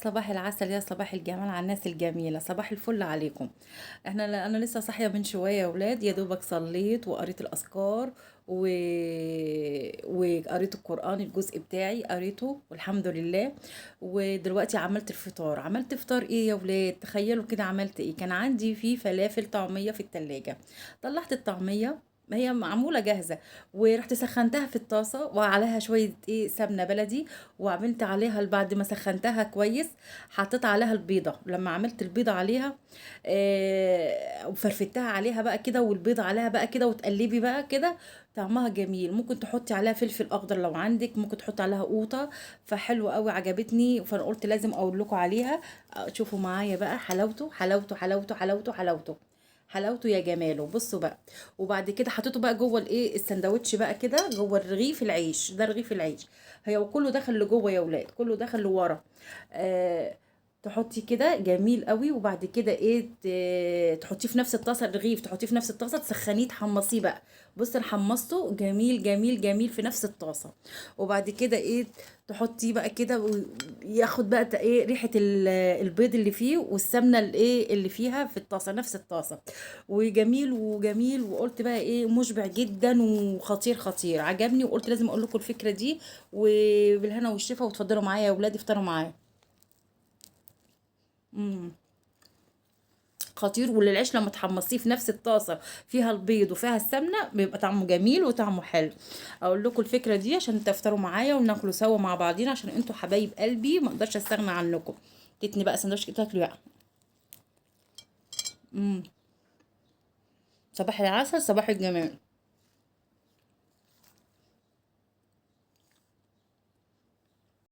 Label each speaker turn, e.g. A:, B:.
A: صباح العسل يا صباح الجمال على الناس الجميلة، صباح الفل عليكم. انا لسه صاحية من شوية يا ولاد، يا دوبك صليت وقريت الأذكار و... وقريت القرآن، الجزء بتاعي قريته والحمد لله. ودلوقتي عملت الفطار. عملت فطار ايه يا ولاد؟ تخيلوا كده عملت ايه. كان عندي فيه فلافل طعمية في التلاجة. طلعت الطعمية، ما هي معمولة جاهزة، ورحت سخنتها في الطاسة وعليها شوية سمنة بلدي. وعملت عليها بعد ما سخنتها كويس، حطيت عليها البيضة. لما عملت البيضة عليها وفرفتها عليها بقى كده، والبيضة عليها بقى كده، وتقلبي بقى كده. طعمها جميل. ممكن تحطي عليها فلفل اخضر لو عندك، ممكن تحطي عليها قوطة. فحلوة قوي، عجبتني، فانا قلت لازم اقول لكم عليها. شوفوا معايا بقى حلاوته حلاوته حلاوته حلاوته حلاوته. حلاوته يا جماله، بصوا بقى. وبعد كده حطيته بقى جوه السندوتش بقى كده، جوه الرغيف العيش ده، رغيف العيش. هي وكله دخل لجوه يا ولاد، كله دخل لورا. آه تحطي كده جميل قوي. وبعد كده تحطيه في نفس الطاسه، الرغيف تحطيه في نفس الطاسه، تسخنيه تحمصيه بقى. بص انا حمصته جميل جميل جميل في نفس الطاسه. وبعد كده تحطيه بقى كده، وياخد بقى ريحه البيض اللي فيه، والسمنه اللي فيها في الطاسه، نفس الطاسه. وجميل وجميل. وقلت بقى مشبع جدا وخطير خطير، عجبني، وقلت لازم اقول لكم الفكره دي. وبالهنا والشفا، وتفضلوا معايا يا ولاد، افطروا معايا. امم خطير. والعيش لما تحمصيه في نفس الطاسه، فيها البيض وفيها السمنه، بيبقى طعمه جميل وطعمه حلو. اقول لكم الفكره دي عشان تفطروا معايا وناكلوا سوا مع بعضينا، عشان انتوا حبايب قلبي، ما اقدرش استغنى عنكم. تتني بقى سندوتش كده تاكلوا بقى. امم صباح العسل، صباح الجمال.